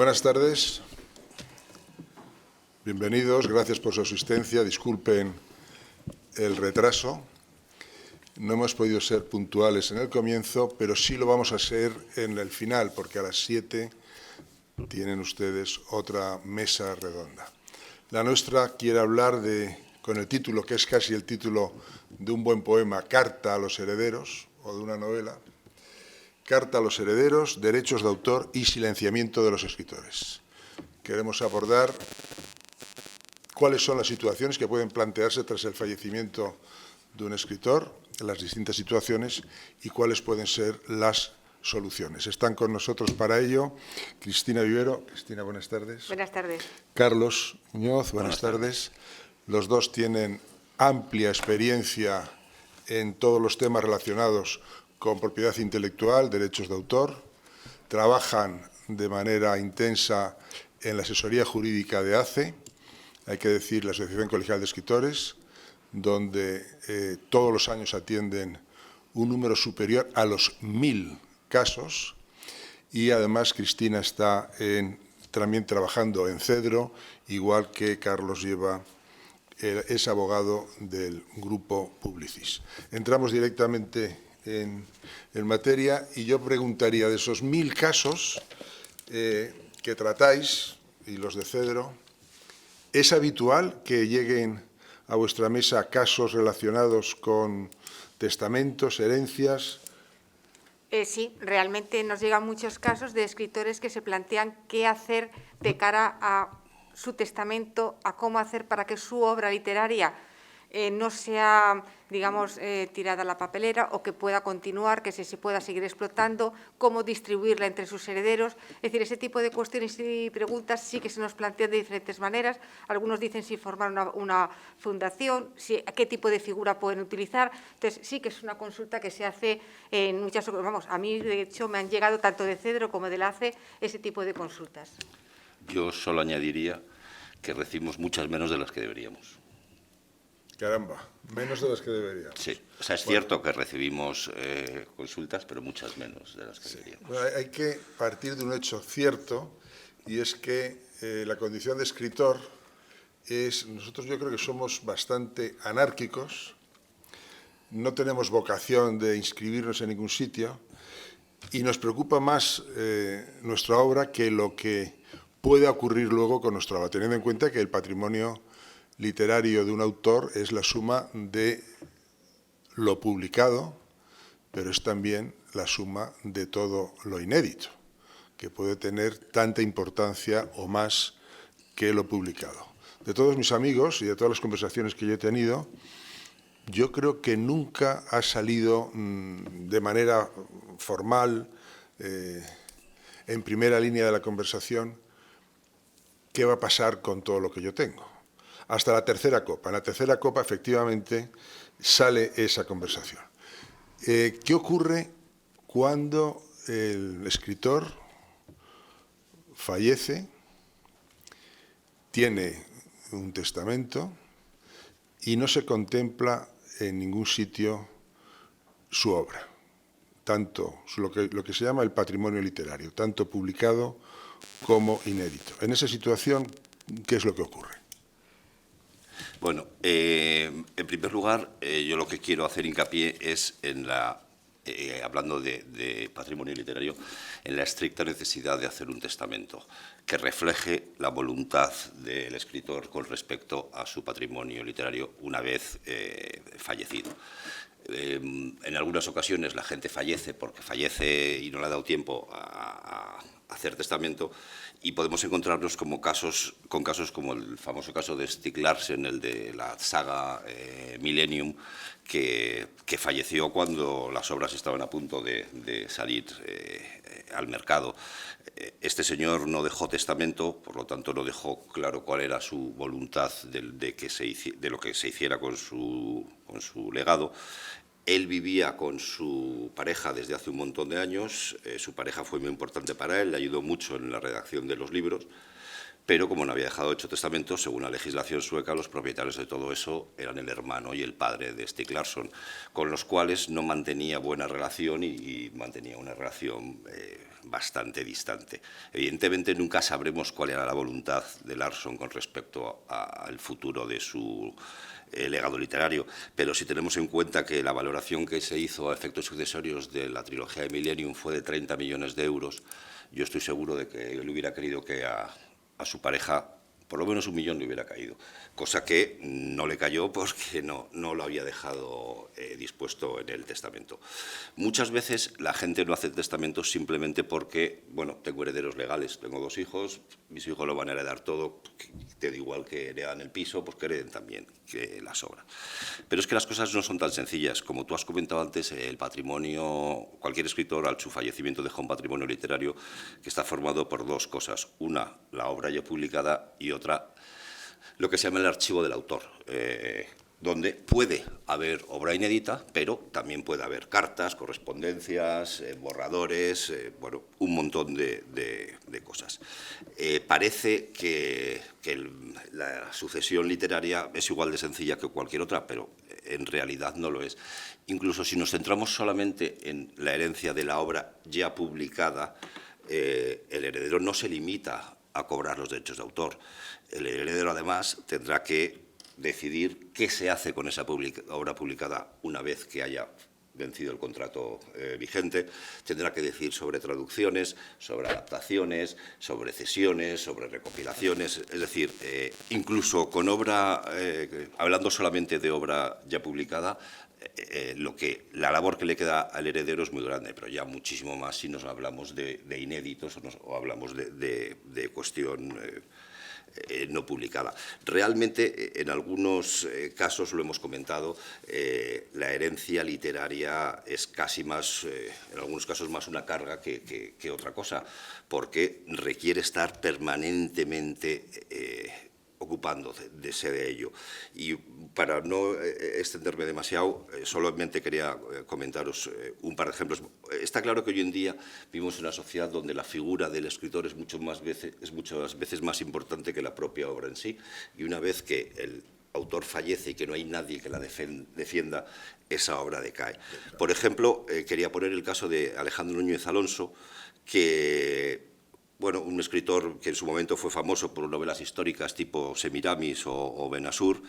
Buenas tardes. Bienvenidos, gracias por su asistencia. Disculpen el retraso. No hemos podido ser puntuales en el comienzo, pero sí lo vamos a ser en el final, porque a las 7 tienen ustedes otra mesa redonda. La nuestra quiere hablar con el título, que es casi el título de un buen poema, Carta a los herederos, o de una novela, Carta a los herederos, derechos de autor y silenciamiento de los escritores. Queremos abordar cuáles son las situaciones que pueden plantearse tras el fallecimiento de un escritor, las distintas situaciones, y cuáles pueden ser las soluciones. Están con nosotros para ello Cristina Vivero. Cristina, buenas tardes. Buenas tardes. Carlos Muñoz, buenas tardes. Los dos tienen amplia experiencia en todos los temas relacionados con propiedad intelectual, derechos de autor. Trabajan de manera intensa en la asesoría jurídica de ACE, hay que decir la Asociación Colegial de Escritores, donde todos los años atienden un número superior a los 1000 casos, y además Cristina está también trabajando en Cedro, igual que Carlos es abogado del Grupo Publicis. Entramos directamente en materia y yo preguntaría, de esos 1000 casos que tratáis, y los de Cedro, ¿es habitual que lleguen a vuestra mesa casos relacionados con testamentos, herencias? Sí, realmente nos llegan muchos casos de escritores que se plantean qué hacer de cara a su testamento, a cómo hacer para que su obra literaria no sea, digamos, tirada a la papelera, o que pueda continuar, que se pueda seguir explotando, cómo distribuirla entre sus herederos. Es decir, ese tipo de cuestiones y preguntas sí que se nos plantean de diferentes maneras. Algunos dicen si formar una fundación, qué tipo de figura pueden utilizar. Entonces, sí que es una consulta que se hace en muchas ocasiones. Vamos, a mí, de hecho, me han llegado tanto de Cedro como del ACE ese tipo de consultas. Yo solo añadiría que recibimos muchas menos de las que deberíamos. Caramba, menos de las que deberíamos. Sí, o sea, es cierto que recibimos consultas, pero muchas menos de las que deberíamos. Bueno, hay que partir de un hecho cierto, y es que la condición de escritor nosotros yo creo que somos bastante anárquicos, no tenemos vocación de inscribirnos en ningún sitio, y nos preocupa más nuestra obra que lo que puede ocurrir luego con nuestra obra, teniendo en cuenta que el patrimonio literario de un autor es la suma de lo publicado, pero es también la suma de todo lo inédito, que puede tener tanta importancia o más que lo publicado. De todos mis amigos y de todas las conversaciones que yo he tenido, yo creo que nunca ha salido de manera formal, en primera línea de la conversación, qué va a pasar con todo lo que yo tengo. Hasta la tercera copa. En la tercera copa, efectivamente, sale esa conversación. ¿Qué ocurre cuando el escritor fallece, tiene un testamento y no se contempla en ningún sitio su obra? Tanto lo que se llama el patrimonio literario, tanto publicado como inédito. En esa situación, ¿qué es lo que ocurre? Bueno, en primer lugar, yo lo que quiero hacer hincapié es hablando de patrimonio literario, en la estricta necesidad de hacer un testamento que refleje la voluntad del escritor con respecto a su patrimonio literario una vez fallecido. En algunas ocasiones la gente fallece porque fallece y no le ha dado tiempo a hacer testamento, y podemos encontrarnos con casos como el famoso caso de Stieg Larsson, el de la saga Millennium, que falleció cuando las obras estaban a punto de salir al mercado. Este señor no dejó testamento, por lo tanto no dejó claro cuál era su voluntad de lo que se hiciera con su legado. Él vivía con su pareja desde hace un montón de años, su pareja fue muy importante para él, le ayudó mucho en la redacción de los libros, pero como no había dejado hecho testamento, según la legislación sueca, los propietarios de todo eso eran el hermano y el padre de Stieg Larsson, con los cuales no mantenía buena relación y mantenía una relación bastante distante. Evidentemente nunca sabremos cuál era la voluntad de Larsson con respecto al futuro de su legado literario, pero si tenemos en cuenta que la valoración que se hizo a efectos sucesorios de la trilogía de Millennium fue de 30 millones de euros, yo estoy seguro de que él hubiera querido que a su pareja por lo menos 1 millón le hubiera caído, cosa que no le cayó porque no lo había dejado dispuesto en el testamento. Muchas veces la gente no hace testamentos simplemente porque, bueno, tengo herederos legales, tengo 2 hijos, mis hijos lo van a heredar todo, te da igual que heredan el piso, pues que hereden también que la sobra. Pero es que las cosas no son tan sencillas. Como tú has comentado antes, el patrimonio, cualquier escritor al su fallecimiento deja un patrimonio literario que está formado por 2 cosas. Una, la obra ya publicada, y otra, lo que se llama el archivo del autor, donde puede haber obra inédita, pero también puede haber cartas, correspondencias, borradores, bueno, un montón de cosas. Parece que la sucesión literaria es igual de sencilla que cualquier otra, pero en realidad no lo es. Incluso si nos centramos solamente en la herencia de la obra ya publicada, el heredero no se limita a cobrar los derechos de autor. El heredero, además, tendrá que decidir qué se hace con esa obra publicada una vez que haya vencido el contrato vigente. Tendrá que decir sobre traducciones, sobre adaptaciones, sobre cesiones, sobre recopilaciones. Es decir, incluso con obra, hablando solamente de obra ya publicada, la labor que le queda al heredero es muy grande, pero ya muchísimo más si nos hablamos de inéditos o hablamos de cuestión no publicada. Realmente, en algunos casos, lo hemos comentado, la herencia literaria es casi más, en algunos casos, más una carga que otra cosa, porque requiere estar permanentemente ocupándose de ello. Y para no extenderme demasiado, solamente quería comentaros un par de ejemplos. Está claro que hoy en día vivimos en una sociedad donde la figura del escritor es muchas veces más importante que la propia obra en sí, y una vez que el autor fallece y que no hay nadie que la defienda, esa obra decae. Por ejemplo, quería poner el caso de Alejandro Núñez Alonso, que, bueno, un escritor que en su momento fue famoso por novelas históricas tipo Semiramis o Benazur,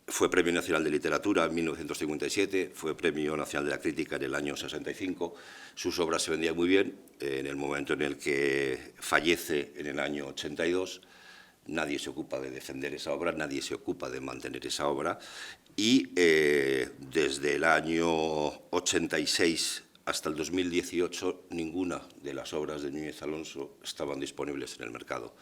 fue Premio Nacional de Literatura en 1957, fue Premio Nacional de la Crítica en el año 65, sus obras se vendían muy bien. En el momento en el que fallece, en el año 82, nadie se ocupa de defender esa obra, nadie se ocupa de mantener esa obra, y desde el año 86 hasta el 2018, ninguna de las obras de Núñez Alonso estaban disponibles en el mercado.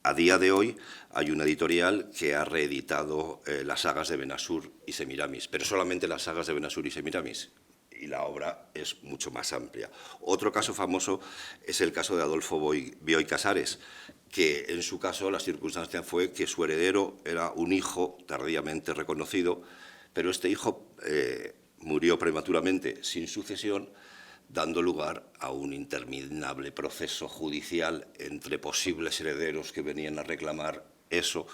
A día de hoy hay una editorial que ha reeditado las sagas de Benazur y Semiramis, pero solamente las sagas de Benazur y Semiramis, y la obra es mucho más amplia. Otro caso famoso es el caso de Adolfo Bioy Casares, que en su caso la circunstancia fue que su heredero era un hijo tardíamente reconocido, pero este hijo murió prematuramente sin sucesión, dando lugar a un interminable proceso judicial entre posibles herederos que venían a reclamar eso,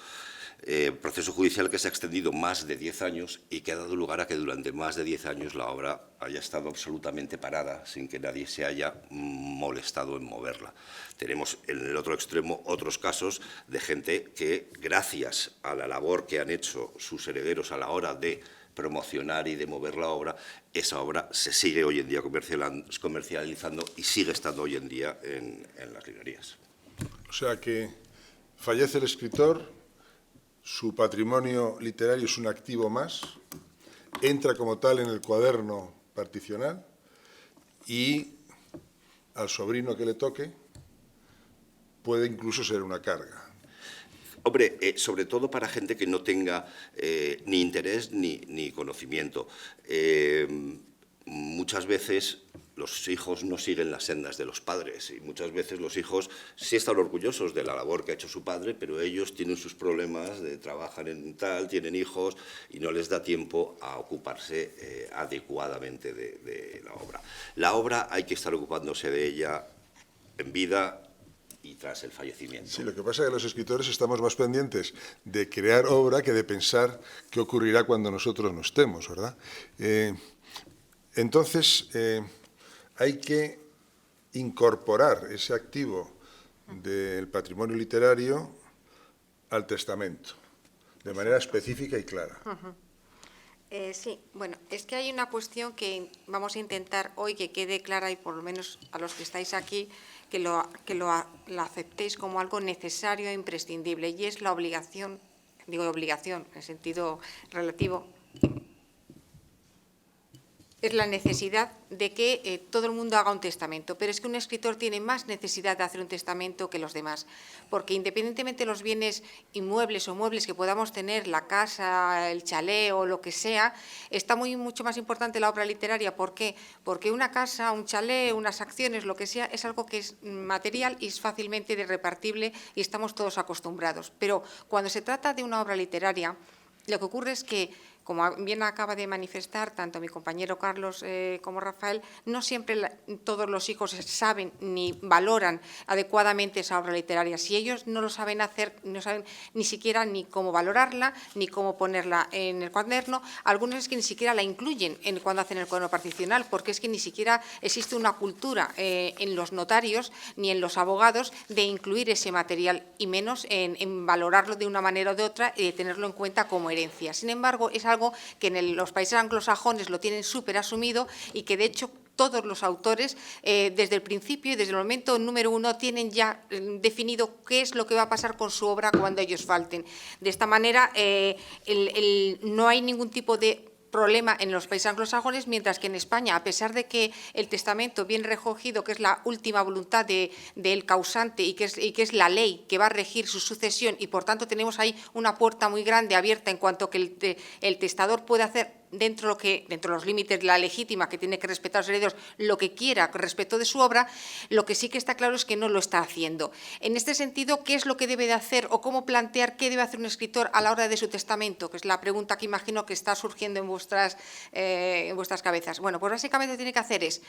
proceso judicial que se ha extendido más de 10 años y que ha dado lugar a que durante más de 10 años la obra haya estado absolutamente parada, sin que nadie se haya molestado en moverla. Tenemos en el otro extremo otros casos de gente que, gracias a la labor que han hecho sus herederos a la hora de promocionar y de mover la obra, esa obra se sigue hoy en día comercializando y sigue estando hoy en día en las librerías. O sea que fallece el escritor, su patrimonio literario es un activo más, entra como tal en el cuaderno particional y al sobrino que le toque puede incluso ser una carga. Hombre, sobre todo para gente que no tenga ni interés ni conocimiento. Muchas veces los hijos no siguen las sendas de los padres y muchas veces los hijos sí están orgullosos de la labor que ha hecho su padre, pero ellos tienen sus problemas, trabajan en tal, tienen hijos y no les da tiempo a ocuparse adecuadamente de la obra. La obra hay que estar ocupándose de ella en vida y tras el fallecimiento. Sí, lo que pasa es que los escritores estamos más pendientes de crear obra que de pensar qué ocurrirá cuando nosotros no estemos, ¿verdad? Entonces, hay que incorporar ese activo del patrimonio literario al testamento, de manera específica y clara. Sí, bueno, es que hay una cuestión que vamos a intentar hoy que quede clara y por lo menos a los que estáis aquí la aceptéis como algo necesario e imprescindible, y es la obligación, digo obligación en sentido relativo, es la necesidad de que todo el mundo haga un testamento, pero es que un escritor tiene más necesidad de hacer un testamento que los demás, porque independientemente de los bienes inmuebles o muebles que podamos tener, la casa, el chalet o lo que sea, está mucho más importante la obra literaria. ¿Por qué? Porque una casa, un chalet, unas acciones, lo que sea, es algo que es material y es fácilmente repartible y estamos todos acostumbrados. Pero cuando se trata de una obra literaria, lo que ocurre es que, como bien acaba de manifestar tanto mi compañero Carlos como Rafael, no siempre todos los hijos saben ni valoran adecuadamente esa obra literaria. Si ellos no lo saben hacer, no saben ni siquiera ni cómo valorarla, ni cómo ponerla en el cuaderno, algunos es que ni siquiera la incluyen cuando hacen el cuaderno particional, porque es que ni siquiera existe una cultura en los notarios ni en los abogados de incluir ese material, y menos en valorarlo de una manera o de otra y de tenerlo en cuenta como herencia. Sin embargo, es algo que en los países anglosajones lo tienen súper asumido y que, de hecho, todos los autores, desde el principio y desde el momento número uno, tienen ya definido qué es lo que va a pasar con su obra cuando ellos falten. De esta manera, no hay ningún tipo de problema en los países anglosajones, mientras que en España, a pesar de que el testamento bien recogido, que es la última voluntad del causante y que es la ley que va a regir su sucesión, y por tanto tenemos ahí una puerta muy grande abierta en cuanto que el testador puede hacer dentro de los límites de la legítima, que tiene que respetar a los herederos, lo que quiera respecto de su obra. Lo que sí que está claro es que no lo está haciendo. En este sentido, ¿qué es lo que debe de hacer o cómo plantear qué debe hacer un escritor a la hora de su testamento? Que es la pregunta que imagino que está surgiendo en vuestras cabezas. Bueno, pues básicamente lo que tiene que hacer es,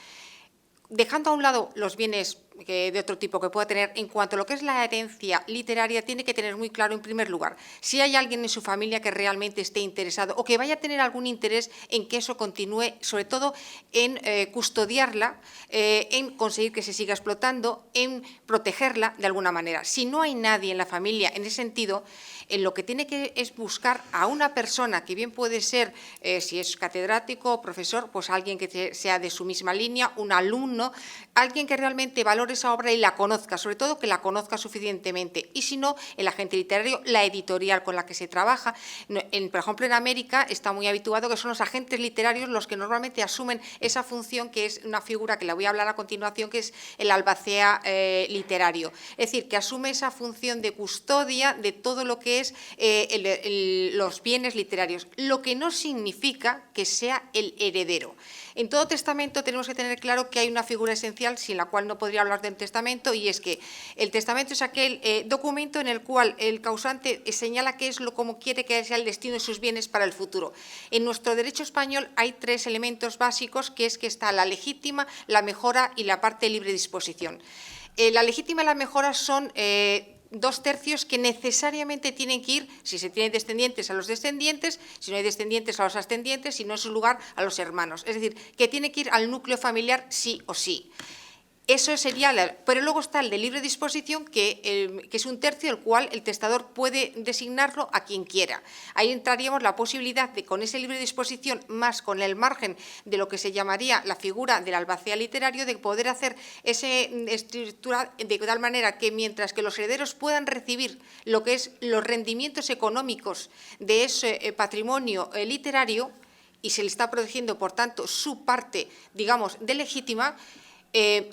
dejando a un lado los bienes de otro tipo que pueda tener, en cuanto a lo que es la herencia literaria, tiene que tener muy claro, en primer lugar, si hay alguien en su familia que realmente esté interesado o que vaya a tener algún interés en que eso continúe, sobre todo en custodiarla, en conseguir que se siga explotando, en protegerla de alguna manera. Si no hay nadie en la familia en ese sentido, en lo que tiene que es buscar a una persona que bien puede ser, si es catedrático o profesor, pues alguien que sea de su misma línea, un alumno, alguien que realmente valore esa obra y la conozca, sobre todo que la conozca suficientemente. Y si no, el agente literario, la editorial con la que se trabaja. Por ejemplo, en América está muy habituado que son los agentes literarios los que normalmente asumen esa función, que es una figura que la voy a hablar a continuación, que es el albacea literario. Es decir, que asume esa función de custodia de todo lo que es los bienes literarios, lo que no significa que sea el heredero. En todo testamento tenemos que tener claro que hay una figura esencial sin la cual no podría hablar del testamento, y es que el testamento es aquel documento en el cual el causante señala qué es cómo quiere que sea el destino de sus bienes para el futuro. En nuestro derecho español hay tres elementos básicos, que es que está la legítima, la mejora y la parte de libre disposición. La legítima y la mejora son 2/3 que necesariamente tienen que ir, si se tienen descendientes, a los descendientes, si no hay descendientes, a los ascendientes, si no, en su lugar, a los hermanos. Es decir, que tiene que ir al núcleo familiar sí o sí. Eso sería, pero luego está el de libre disposición, que es 1/3, el cual el testador puede designarlo a quien quiera. Ahí entraríamos la posibilidad de, con esa libre disposición, más con el margen de lo que se llamaría la figura del albacea literario, de poder hacer esa estructura de tal manera que, mientras que los herederos puedan recibir lo que es los rendimientos económicos de ese patrimonio literario, y se le está protegiendo, por tanto, su parte, digamos, de legítima,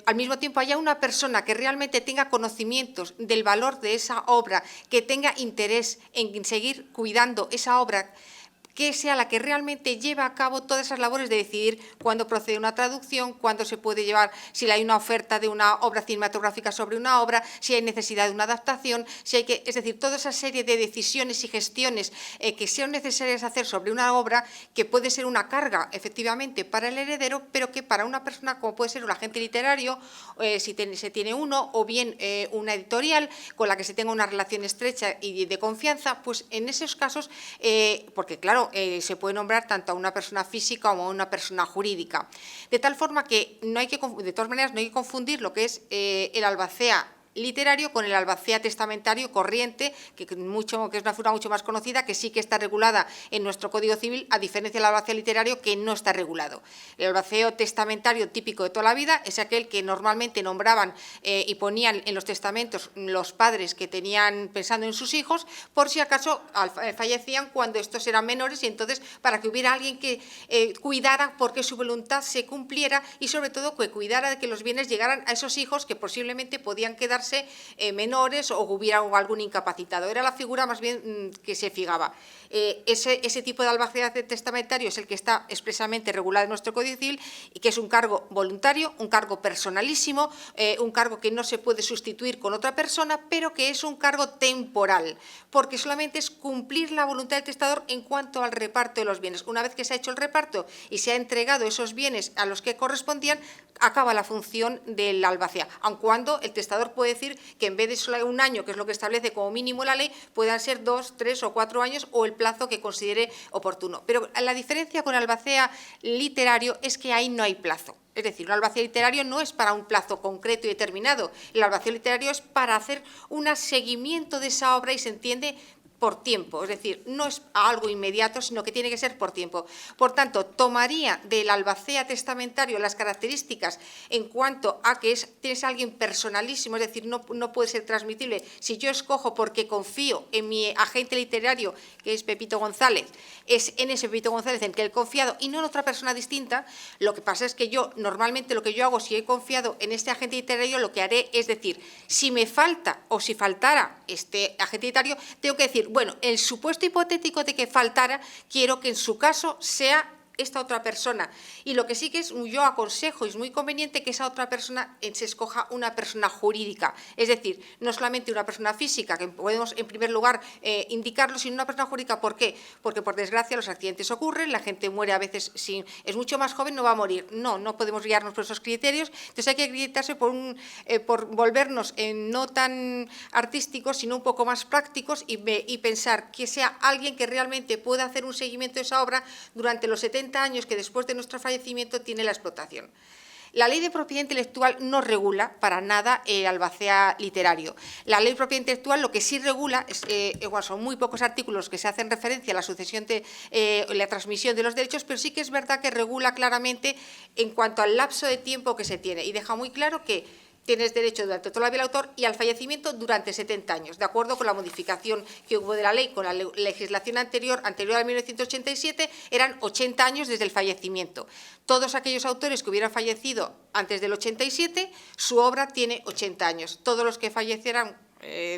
al mismo tiempo haya una persona que realmente tenga conocimientos del valor de esa obra, que tenga interés en seguir cuidando esa obra, que sea la que realmente lleva a cabo todas esas labores de decidir cuándo procede una traducción, cuándo se puede llevar, si hay una oferta de una obra cinematográfica sobre una obra, si hay necesidad de una adaptación, es decir, toda esa serie de decisiones y gestiones que sean necesarias hacer sobre una obra, que puede ser una carga, efectivamente, para el heredero, pero que para una persona, como puede ser un agente literario, si se tiene uno, o bien una editorial con la que se tenga una relación estrecha y de confianza, pues en esos casos, porque claro, claro, se puede nombrar tanto a una persona física como a una persona jurídica. De tal forma que de todas maneras no hay que confundir lo que es el albacea literario con el albacea testamentario corriente, que es una figura mucho más conocida, que sí que está regulada en nuestro Código Civil, a diferencia del albacea literario, que no está regulado. El albaceo testamentario típico de toda la vida es aquel que normalmente nombraban y ponían en los testamentos los padres que tenían pensando en sus hijos, por si acaso fallecían cuando estos eran menores, y entonces para que hubiera alguien que cuidara porque su voluntad se cumpliera, y sobre todo que cuidara de que los bienes llegaran a esos hijos que posiblemente podían quedarse menores o hubiera algún incapacitado. Era la figura más bien que se fijaba. Ese tipo de albacea testamentario es el que está expresamente regulado en nuestro Código Civil, y que es un cargo voluntario, un cargo personalísimo, un cargo que no se puede sustituir con otra persona, pero que es un cargo temporal, porque solamente es cumplir la voluntad del testador en cuanto al reparto de los bienes. Una vez que se ha hecho el reparto y se ha entregado esos bienes a los que correspondían, acaba la función del albacea, aun cuando el testador puede decir que en vez de solo un año, que es lo que establece como mínimo la ley, puedan ser 2, 3 o 4 años o el plazo que considere oportuno. Pero la diferencia con el albacea literario es que ahí no hay plazo. Es decir, un albacea literario no es para un plazo concreto y determinado. El albacea literario es para hacer un seguimiento de esa obra, y se entiende por tiempo, es decir, no es algo inmediato, sino que tiene que ser por tiempo. Por tanto, tomaría del albacea testamentario las características en cuanto a que tienes a alguien personalísimo, es decir, no puede ser transmitible. Si yo escojo porque confío en mi agente literario, que es Pepito González, es en ese Pepito González en que he confiado y no en otra persona distinta, lo que pasa es que yo, normalmente lo que yo hago, si he confiado en este agente literario, lo que haré es decir, si me falta o si faltara este agente literario, tengo que decir, bueno, el supuesto hipotético de que faltara, quiero que en su caso sea esta otra persona. Y lo que sí que yo aconsejo, y es muy conveniente, que esa otra persona se escoja una persona jurídica. Es decir, no solamente una persona física, que podemos en primer lugar indicarlo, sino una persona jurídica. ¿Por qué? Porque por desgracia los accidentes ocurren, la gente muere a veces, si es mucho más joven no va a morir. No podemos guiarnos por esos criterios. Entonces hay que guiarse por volvernos no tan artísticos, sino un poco más prácticos, y pensar que sea alguien que realmente pueda hacer un seguimiento de esa obra durante los 70 años que después de nuestro fallecimiento tiene la explotación. La ley de propiedad intelectual no regula para nada el albacea literario. La ley de propiedad intelectual lo que sí regula, son muy pocos artículos que se hacen referencia a la sucesión la transmisión de los derechos, pero sí que es verdad que regula claramente en cuanto al lapso de tiempo que se tiene, y deja muy claro que tienes derecho durante toda la vida del autor y al fallecimiento durante 70 años, de acuerdo con la modificación que hubo de la ley. Con la legislación anterior a 1987, eran 80 años desde el fallecimiento. Todos aquellos autores que hubieran fallecido antes del 87, su obra tiene 80 años. Todos los que fallecieran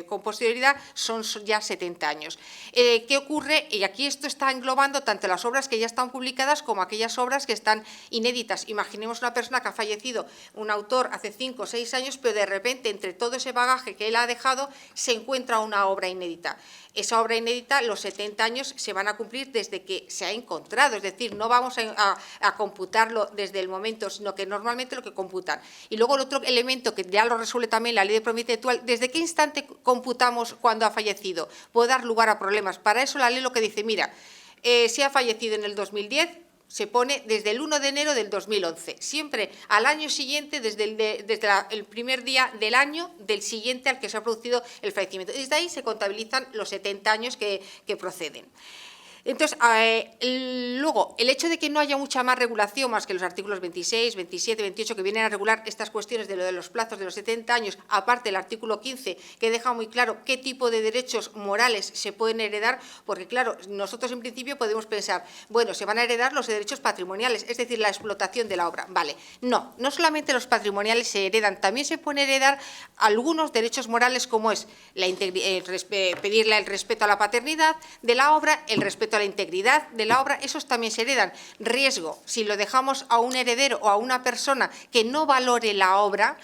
con posterioridad son ya 70 años. ¿Qué ocurre? Y aquí esto está englobando tanto las obras que ya están publicadas como aquellas obras que están inéditas. Imaginemos una persona que ha fallecido, un autor, hace 5 o 6 años, pero de repente entre todo ese bagaje que él ha dejado se encuentra una obra inédita. Esa obra inédita, los 70 años se van a cumplir desde que se ha encontrado, es decir, no vamos a computarlo desde el momento, sino que normalmente lo que computan. Y luego el otro elemento que ya lo resuelve también la ley de propiedad intelectual, ¿desde qué instante computamos cuando ha fallecido? Puede dar lugar a problemas. Para eso la ley lo que dice, mira, si ha fallecido en el 2010, se pone desde el 1 de enero del 2011, siempre al año siguiente, desde el primer día del año del siguiente al que se ha producido el fallecimiento. Desde ahí se contabilizan los 70 años que proceden. Entonces, luego, el hecho de que no haya mucha más regulación, más que los artículos 26, 27, 28, que vienen a regular estas cuestiones de lo de los plazos de los 70 años, aparte del artículo 15, que deja muy claro qué tipo de derechos morales se pueden heredar, porque claro, nosotros en principio podemos pensar, bueno, se van a heredar los derechos patrimoniales, es decir, la explotación de la obra. Vale, no solamente los patrimoniales se heredan, también se pueden heredar algunos derechos morales, como es pedirle el respeto a la paternidad de la obra, el respeto a la integridad de la obra, esos también se heredan. Riesgo, si lo dejamos a un heredero o a una persona que no valore la obra,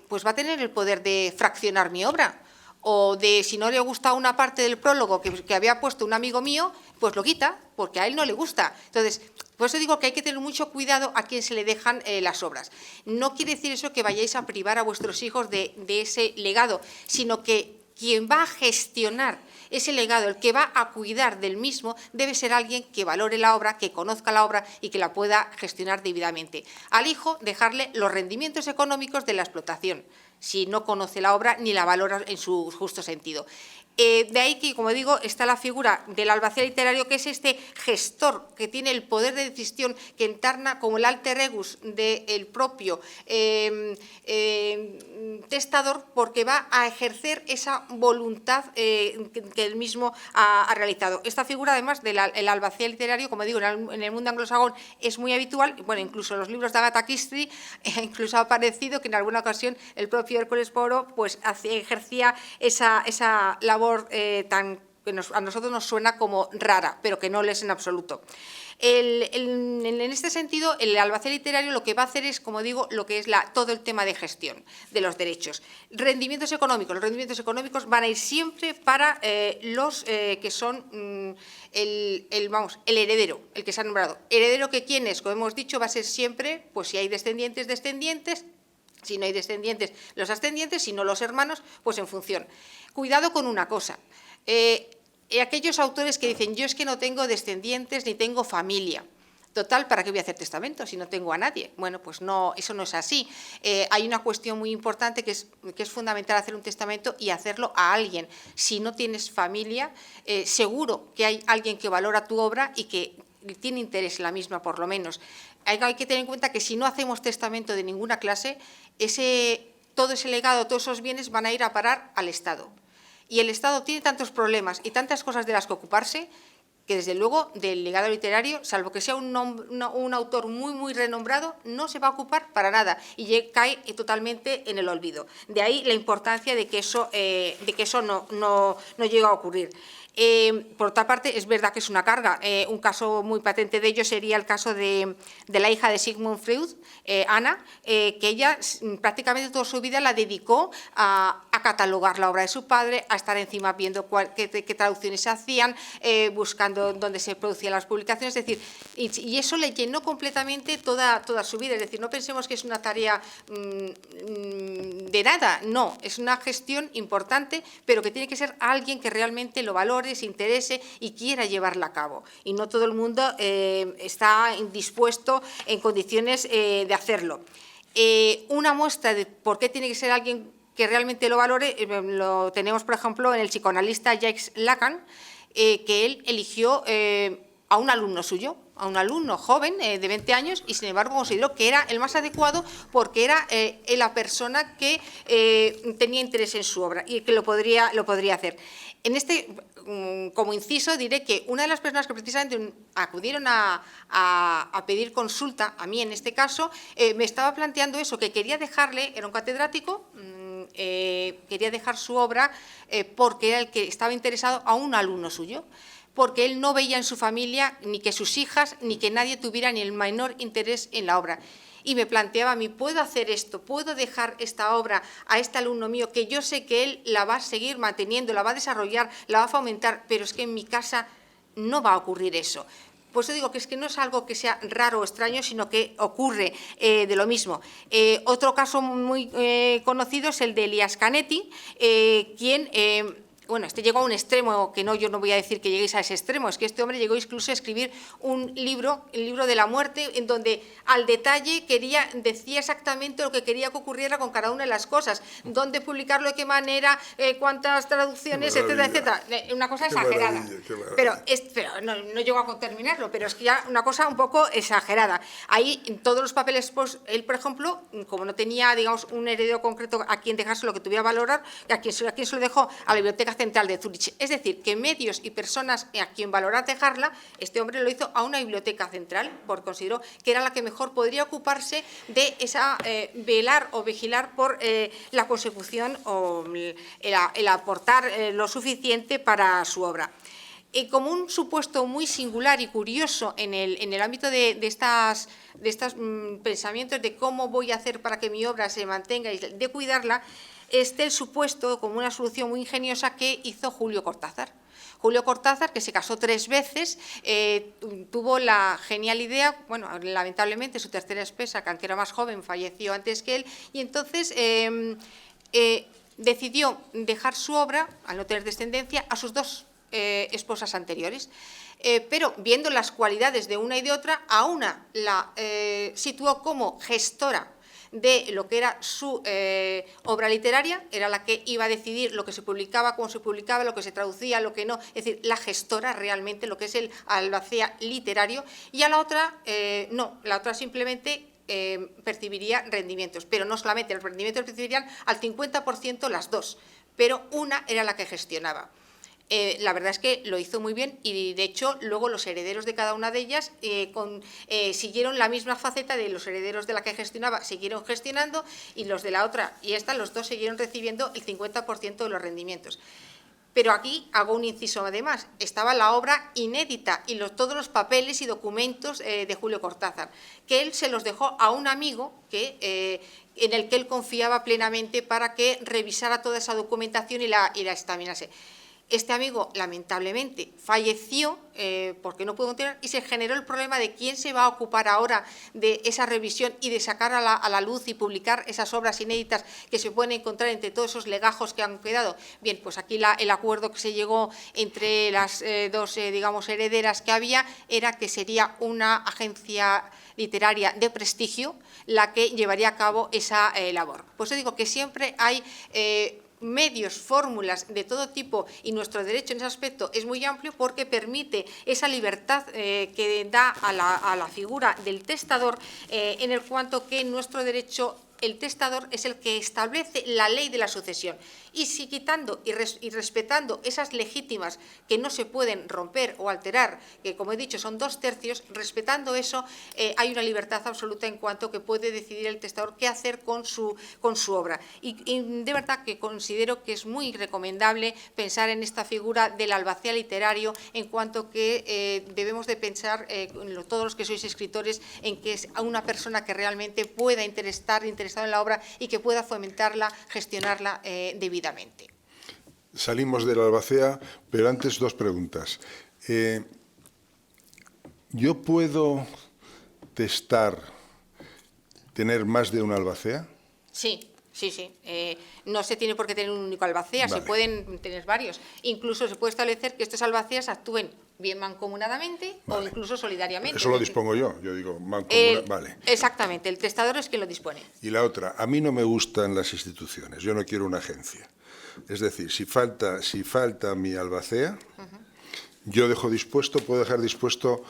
pues va a tener el poder de fraccionar mi obra, o de, si no le gusta una parte del prólogo que había puesto un amigo mío, pues lo quita, porque a él no le gusta. Entonces, por eso digo que hay que tener mucho cuidado a quien se le dejan las obras. No quiere decir eso que vayáis a privar a vuestros hijos de ese legado, sino que quien va a gestionar ese legado, el que va a cuidar del mismo, debe ser alguien que valore la obra, que conozca la obra y que la pueda gestionar debidamente. Al hijo, dejarle los rendimientos económicos de la explotación, si no conoce la obra ni la valora en su justo sentido. De ahí que, como digo, está la figura del albacea literario, que es este gestor que tiene el poder de decisión, que encarna como el alter egus del propio testador, porque va a ejercer esa voluntad que él mismo ha realizado. Esta figura, además del albacea literario, como digo, en el mundo anglosajón es muy habitual. Bueno, incluso en los libros de Agatha Christie incluso ha aparecido que en alguna ocasión el propio Hércules Poirot pues ejercía esa labor tan que a nosotros nos suena como rara, pero que no lo es en absoluto. En este sentido, el albacea literario lo que va a hacer es, como digo, lo que es todo el tema de gestión de los derechos. Rendimientos económicos. Los rendimientos económicos van a ir siempre para los que son el heredero, el que se ha nombrado. Heredero que quién es, como hemos dicho, va a ser siempre, pues si hay descendientes, si no hay descendientes, los ascendientes, si no los hermanos, pues en función. Cuidado con una cosa, aquellos autores que dicen yo es que no tengo descendientes ni tengo familia. Total, ¿para qué voy a hacer testamento si no tengo a nadie? Bueno, pues no, eso no es así. Hay una cuestión muy importante que es fundamental hacer un testamento y hacerlo a alguien. Si no tienes familia, seguro que hay alguien que valora tu obra y que tiene interés en la misma, por lo menos. Hay que tener en cuenta que si no hacemos testamento de ninguna clase, todo ese legado, todos esos bienes van a ir a parar al Estado. Y el Estado tiene tantos problemas y tantas cosas de las que ocuparse que, desde luego, del legado literario, salvo que sea un autor muy renombrado, no se va a ocupar para nada y cae totalmente en el olvido. De ahí la importancia de que eso no llegue a ocurrir. Por otra parte, es verdad que es una carga. Un caso muy patente de ello sería el caso de la hija de Sigmund Freud, Ana, que ella prácticamente toda su vida la dedicó a catalogar la obra de su padre, a estar encima viendo qué traducciones se hacían, buscando dónde se producían las publicaciones, es decir, y eso le llenó completamente toda su vida. Es decir, no pensemos que es una tarea de nada, no, es una gestión importante, pero que tiene que ser alguien que realmente lo valore, se interese y quiera llevarla a cabo. Y no todo el mundo está dispuesto en condiciones de hacerlo. Una muestra de por qué tiene que ser alguien que realmente lo valore lo tenemos, por ejemplo, en el psicoanalista Jacques Lacan, que él eligió a un alumno suyo, a un alumno joven de 20 años, y sin embargo consideró que era el más adecuado porque era la persona que tenía interés en su obra y que lo podría hacer. Como inciso, diré que una de las personas que precisamente acudieron a pedir consulta, a mí en este caso, me estaba planteando eso, que quería dejarle, era un catedrático, quería dejar su obra porque era el que estaba interesado a un alumno suyo, porque él no veía en su familia ni que sus hijas ni que nadie tuviera ni el menor interés en la obra. Y me planteaba a mí, ¿puedo hacer esto? ¿Puedo dejar esta obra a este alumno mío que yo sé que él la va a seguir manteniendo, la va a desarrollar, la va a fomentar, pero es que en mi casa no va a ocurrir eso? Pues yo digo que es que no es algo que sea raro o extraño, sino que ocurre de lo mismo. Otro caso muy conocido es el de Elias Canetti, quien... Bueno, llegó a un extremo que yo no voy a decir que lleguéis a ese extremo, es que este hombre llegó incluso a escribir un libro, el libro de la muerte, en donde al detalle decía exactamente lo que quería que ocurriera con cada una de las cosas, dónde publicarlo, de qué manera, cuántas traducciones, etcétera, etcétera. Una cosa exagerada. Pero no llegó a terminarlo, pero es que ya una cosa un poco exagerada. Ahí, en todos los papeles, pues, él, por ejemplo, como no tenía, digamos, un heredero concreto a quien dejárselo que tuviera valorar, a quien se lo dejó a la Biblioteca Central de Zúrich. Es decir, que medios y personas a quien valorar dejarla, este hombre lo hizo a una biblioteca central, porque consideró que era la que mejor podría ocuparse de esa velar o vigilar por la consecución o el aportar lo suficiente para su obra. Como un supuesto muy singular y curioso en el ámbito de estos pensamientos de cómo voy a hacer para que mi obra se mantenga y de cuidarla, el supuesto como una solución muy ingeniosa que hizo Julio Cortázar. Julio Cortázar, que se casó 3 veces, tuvo la genial idea, bueno, lamentablemente su tercera esposa, que aunque era más joven, falleció antes que él, y entonces decidió dejar su obra, al no tener descendencia, a sus dos esposas anteriores. Pero viendo las cualidades de una y de otra, a una la situó como gestora de lo que era su obra literaria, era la que iba a decidir lo que se publicaba, cómo se publicaba, lo que se traducía, lo que no, es decir, la gestora realmente, lo que es el albacea literario, y a la otra no, la otra simplemente percibiría rendimientos, pero no solamente los rendimientos percibirían al 50% las dos, pero una era la que gestionaba. La verdad es que lo hizo muy bien y, de hecho, luego los herederos de cada una de ellas siguieron la misma faceta de los herederos de la que gestionaba, siguieron gestionando, y los de la otra y esta, los dos siguieron recibiendo el 50% de los rendimientos. Pero aquí hago un inciso además, estaba la obra inédita y todos los papeles y documentos de Julio Cortázar, que él se los dejó a un amigo en el que él confiaba plenamente para que revisara toda esa documentación y la examinase. Este amigo, lamentablemente, falleció porque no pudo continuar, y se generó el problema de quién se va a ocupar ahora de esa revisión y de sacar a la luz y publicar esas obras inéditas que se pueden encontrar entre todos esos legajos que han quedado. Bien, pues aquí el acuerdo que se llegó entre las dos, digamos, herederas que había, era que sería una agencia literaria de prestigio la que llevaría a cabo esa labor. Pues yo digo que siempre hay medios, fórmulas de todo tipo, y nuestro derecho en ese aspecto es muy amplio porque permite esa libertad que da a la figura del testador, en el cuanto que nuestro derecho, el testador es el que establece la ley de la sucesión, y si quitando y respetando esas legítimas que no se pueden romper o alterar, que como he dicho son 2/3, respetando eso, hay una libertad absoluta en cuanto que puede decidir el testador qué hacer con su obra. Y de verdad que considero que es muy recomendable pensar en esta figura del albacea literario, en cuanto que debemos de pensar, todos los que sois escritores, en que es una persona que realmente pueda estar interesado en la obra y que pueda fomentarla, gestionarla debidamente. Salimos de la albacea, pero antes dos preguntas. ¿Yo puedo tener más de una albacea? Sí. Sí, sí. No se tiene por qué tener un único albacea, vale. Se pueden tener varios. Incluso se puede establecer que estos albaceas actúen bien mancomunadamente, vale, o incluso solidariamente. Eso lo dispongo yo digo vale. Exactamente, el testador es quien lo dispone. Y la otra, a mí no me gustan las instituciones, yo no quiero una agencia. Es decir, si falta mi albacea, yo puedo dejar dispuesto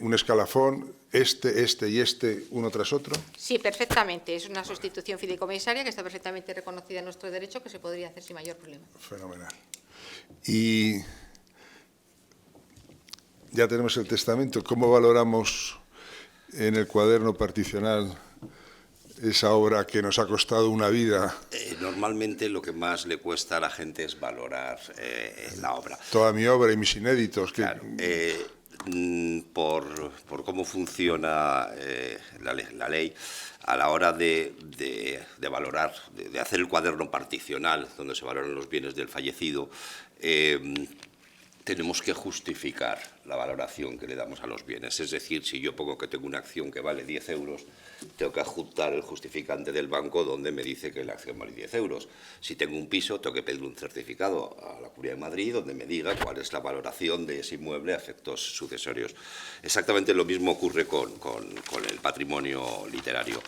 un escalafón, uno tras otro. Sí, perfectamente. Es una sustitución fideicomisaria que está perfectamente reconocida en nuestro derecho, que se podría hacer sin mayor problema. Fenomenal. Y ya tenemos el testamento. ¿Cómo valoramos en el cuaderno particional esa obra que nos ha costado una vida? Normalmente lo que más le cuesta a la gente es valorar la obra. Toda mi obra y mis inéditos. Claro, por cómo funciona la ley, a la hora de valorar, de hacer el cuaderno particional, donde se valoran los bienes del fallecido, tenemos que justificar la valoración que le damos a los bienes. Es decir, si yo pongo que tengo una acción que vale 10 euros, tengo que adjuntar el justificante del banco donde me dice que la acción vale 10 euros. Si tengo un piso, tengo que pedir un certificado a la Curia de Madrid donde me diga cuál es la valoración de ese inmueble a efectos sucesorios. Exactamente lo mismo ocurre con el patrimonio literario.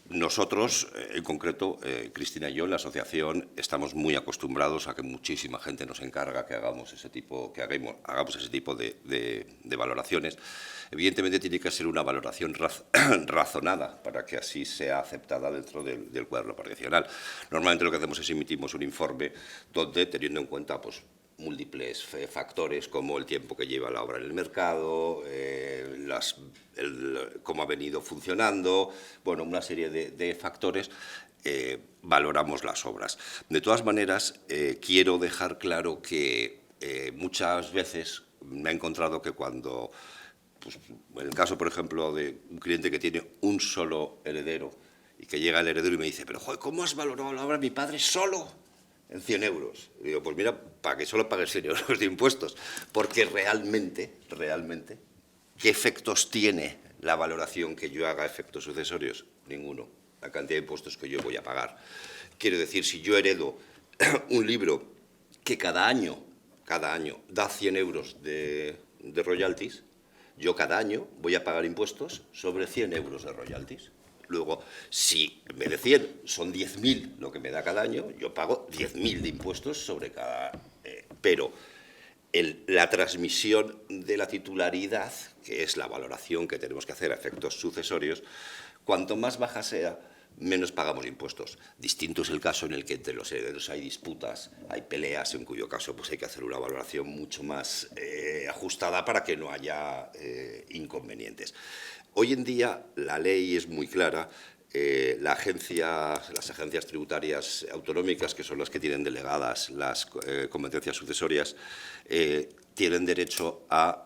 Nosotros, en concreto, Cristina y yo, en la asociación, estamos muy acostumbrados a que muchísima gente nos encarga que hagamos ese tipo de valoraciones. Evidentemente tiene que ser una valoración razonada para que así sea aceptada dentro del cuaderno particional. Normalmente lo que hacemos es emitimos un informe donde, teniendo en cuenta pues, múltiples factores como el tiempo que lleva la obra en el mercado, cómo ha venido funcionando, bueno, una serie de factores, valoramos las obras. De todas maneras, quiero dejar claro que muchas veces me he encontrado que cuando, pues, en el caso, por ejemplo, de un cliente que tiene un solo heredero y que llega el heredero y me dice, pero joder, ¿cómo has valorado la obra de mi padre solo en 100 euros? Y digo, pues mira, para que solo pagues 100 euros de impuestos, porque realmente, ¿qué efectos tiene la valoración que yo haga efectos sucesorios? Ninguno. la cantidad de impuestos que yo voy a pagar. Quiero decir, si yo heredo un libro que cada año da 100 euros de royalties, yo cada año voy a pagar impuestos sobre 100 euros de royalties. Luego, si en vez de 100 son 10.000 lo que me da cada año, yo pago 10.000 de impuestos sobre cada... pero la transmisión de la titularidad, que es la valoración que tenemos que hacer a efectos sucesorios, cuanto más baja sea, menos pagamos impuestos. Distinto es el caso en el que entre los herederos hay disputas, hay peleas, en cuyo caso pues hay que hacer una valoración mucho más ajustada para que no haya inconvenientes. Hoy en día la ley es muy clara. Las agencias tributarias autonómicas, que son las que tienen delegadas las competencias sucesorias, tienen derecho a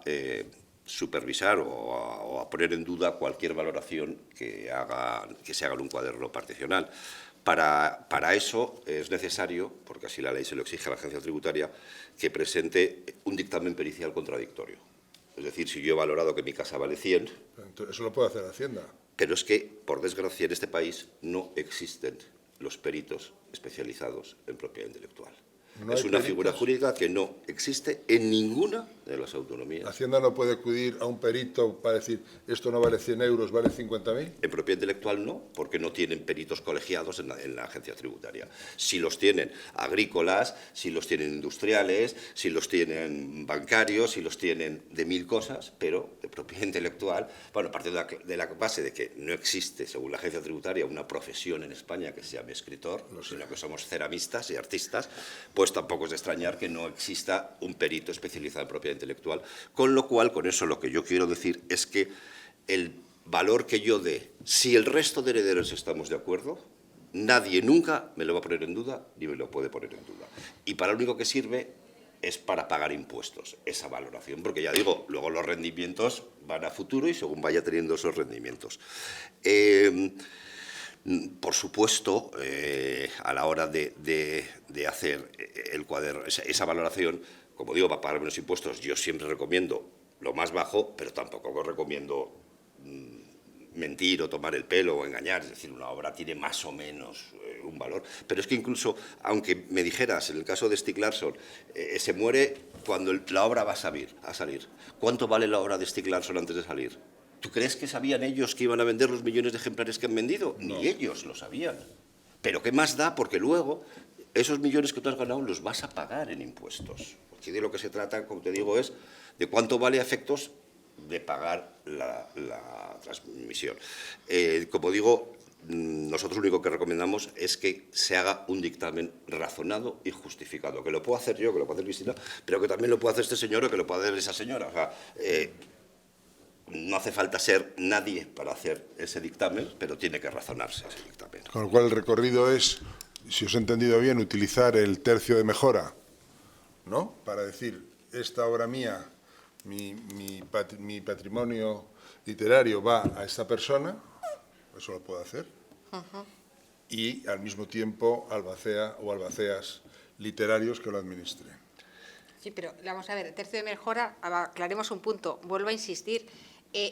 supervisar o a poner en duda cualquier valoración que se haga en un cuaderno particional. Para eso es necesario, porque así la ley se lo exige a la agencia tributaria, que presente un dictamen pericial contradictorio. Es decir, si yo he valorado que mi casa vale 100... Eso lo puede hacer Hacienda. Pero es que, por desgracia, en este país no existen los peritos especializados en propiedad intelectual. Es una figura jurídica que no existe en ninguna de las autonomías. Hacienda no puede acudir a un perito para decir esto no vale 100 euros, vale 50.000. En propiedad intelectual no, porque no tienen peritos colegiados en la agencia tributaria. Si los tienen agrícolas, si los tienen industriales, si los tienen bancarios, si los tienen de 1000 cosas, pero de propiedad intelectual, bueno, partiendo de la base de que no existe, según la agencia tributaria, una profesión en España que se llame escritor, sino que somos ceramistas y artistas, pues tampoco es de extrañar que no exista un perito especializado en propiedad intelectual, con lo cual, con eso lo que yo quiero decir es que el valor que yo dé, si el resto de herederos estamos de acuerdo, nadie nunca me lo va a poner en duda ni me lo puede poner en duda. Y para lo único que sirve es para pagar impuestos, esa valoración, porque ya digo, luego los rendimientos van a futuro y según vaya teniendo esos rendimientos. Por supuesto, a la hora de hacer el cuaderno, esa valoración, como digo, para pagar menos impuestos, yo siempre recomiendo lo más bajo, pero tampoco recomiendo mentir o tomar el pelo o engañar. Es decir, una obra tiene más o menos un valor. Pero es que incluso, aunque me dijeras, en el caso de Stieg Larsson, se muere cuando la obra va a salir. ¿Cuánto vale la obra de Stieg Larsson antes de salir? ¿Tú crees que sabían ellos que iban a vender los millones de ejemplares que han vendido? No. Ni ellos lo sabían. Pero ¿qué más da? Porque luego esos millones que tú has ganado los vas a pagar en impuestos. Porque de lo que se trata, como te digo, es de cuánto vale a efectos de pagar la transmisión. Como digo, nosotros lo único que recomendamos es que se haga un dictamen razonado y justificado. Que lo puedo hacer yo, que lo puedo hacer Cristina, pero que también lo puede hacer este señor o que lo puede hacer esa señora. O sea, no hace falta ser nadie para hacer ese dictamen, pero tiene que razonarse ese dictamen. Con lo cual el recorrido es, si os he entendido bien, utilizar el tercio de mejora, ¿no? Para decir, esta obra mía, mi patrimonio literario va a esta persona, eso lo puedo hacer, y al mismo tiempo albacea o albaceas literarios que lo administren. Sí, pero vamos a ver, el tercio de mejora, aclaremos un punto, vuelvo a insistir,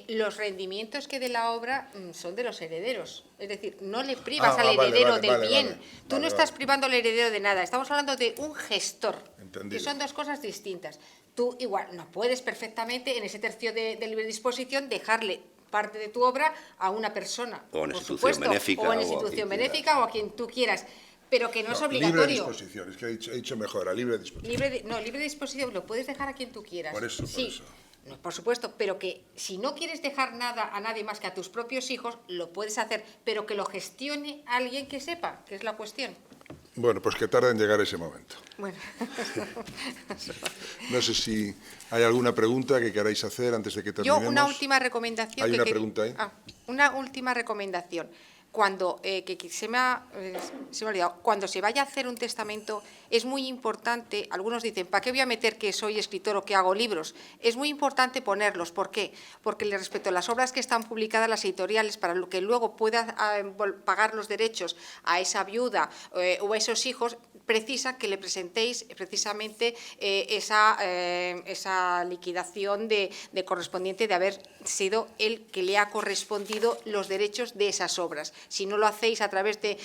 los rendimientos que de la obra son de los herederos, es decir, no le privas al heredero del bien, tú no estás privando al heredero de nada, estamos hablando de un gestor, que son dos cosas distintas. Tú igual no puedes perfectamente en ese tercio de libre disposición dejarle parte de tu obra a una persona, o a una institución benéfica, o a una institución benéfica o a quien tú quieras. Pero que no es obligatorio. Libre disposición, es que he dicho mejora, libre disposición. Libre disposición, lo puedes dejar a quien tú quieras. Por eso, sí, no, por supuesto, pero que si no quieres dejar nada a nadie más que a tus propios hijos, lo puedes hacer, pero que lo gestione alguien que sepa, que es la cuestión. Bueno, pues que tarde en llegar ese momento. Bueno. No sé si hay alguna pregunta que queráis hacer antes de que terminemos. Yo una última recomendación. ¿Hay una pregunta ahí? Una última recomendación. Cuando, se me ha olvidado, cuando se vaya a hacer un testamento es muy importante, algunos dicen, ¿para qué voy a meter que soy escritor o que hago libros? Es muy importante ponerlos, ¿por qué? Porque respecto a las obras que están publicadas, las editoriales, para lo que luego pueda pagar los derechos a esa viuda o a esos hijos, precisa que le presentéis precisamente esa liquidación de correspondiente de haber sido el que le ha correspondido los derechos de esas obras. Si no lo hacéis a través de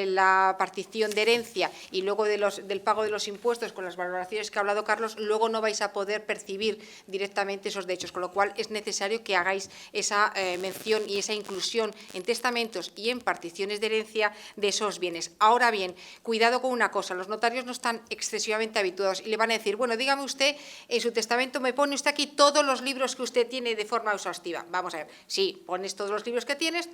la partición de herencia y luego del pago de los impuestos con las valoraciones que ha hablado Carlos, luego no vais a poder percibir directamente esos derechos, con lo cual es necesario que hagáis esa mención y esa inclusión en testamentos y en particiones de herencia de esos bienes. Ahora bien, cuidado con una cosa, los notarios no están excesivamente habituados y le van a decir, bueno, dígame usted, en su testamento me pone usted aquí todos los libros que usted tiene de forma exhaustiva. Vamos a ver, sí, pones todos los libros que tienes,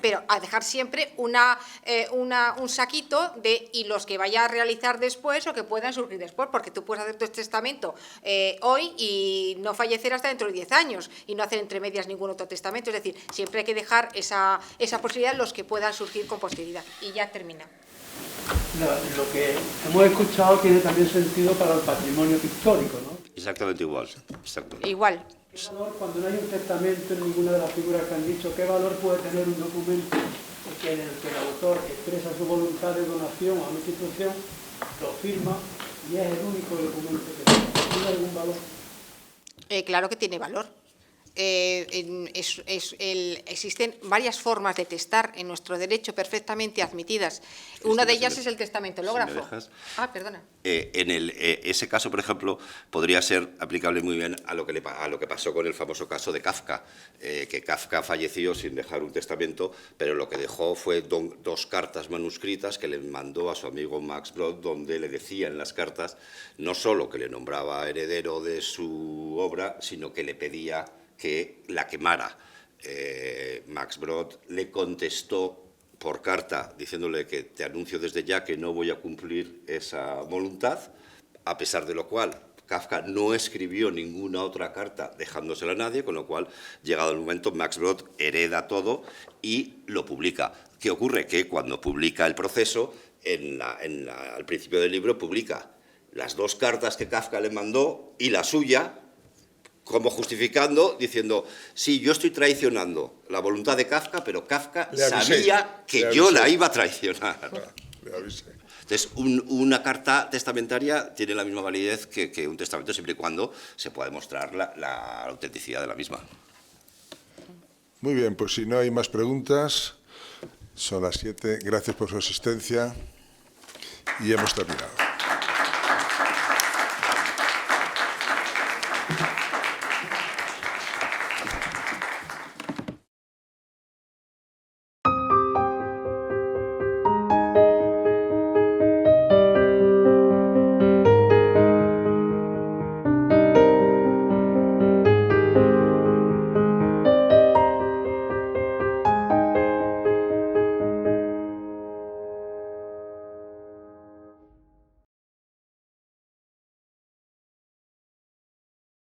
pero a dejar siempre un saquito y los que vaya a realizar después o que puedan surgir después, porque tú puedes hacer tu testamento hoy y no fallecer hasta dentro de 10 años y no hacer entre medias ningún otro testamento. Es decir, siempre hay que dejar esa posibilidad los que puedan surgir con posterioridad. Y ya termina. Lo que hemos escuchado tiene también sentido para el patrimonio pictórico, ¿no? Exactamente igual. Exactamente. Igual. ¿Qué valor, cuando no hay un testamento en ninguna de las figuras que han dicho, qué valor puede tener un documento en el que el autor expresa su voluntad de donación a una institución, lo firma y es el único documento que tiene? ¿Tiene algún valor? Claro que tiene valor. Existen varias formas de testar en nuestro derecho perfectamente admitidas. Una de ellas es el testamento hológrafo. Perdona. En ese caso, por ejemplo, podría ser aplicable muy bien a lo que pasó con el famoso caso de Kafka, que Kafka falleció sin dejar un testamento, pero lo que dejó fue dos cartas manuscritas que le mandó a su amigo Max Brod, donde le decía en las cartas no solo que le nombraba heredero de su obra, sino que le pedía que la quemara. Max Brod le contestó por carta diciéndole que te anuncio desde ya que no voy a cumplir esa voluntad, a pesar de lo cual Kafka no escribió ninguna otra carta dejándosela a nadie, con lo cual, llegado el momento, Max Brod hereda todo y lo publica. ¿Qué ocurre? Que cuando publica el proceso, al principio del libro publica las dos cartas que Kafka le mandó y la suya, como justificando, diciendo, sí, yo estoy traicionando la voluntad de Kafka, pero Kafka sabía que yo la iba a traicionar. Entonces, una carta testamentaria tiene la misma validez que un testamento, siempre y cuando se pueda demostrar la autenticidad de la misma. Muy bien, pues si no hay más preguntas, son las 7. Gracias por su asistencia y hemos terminado.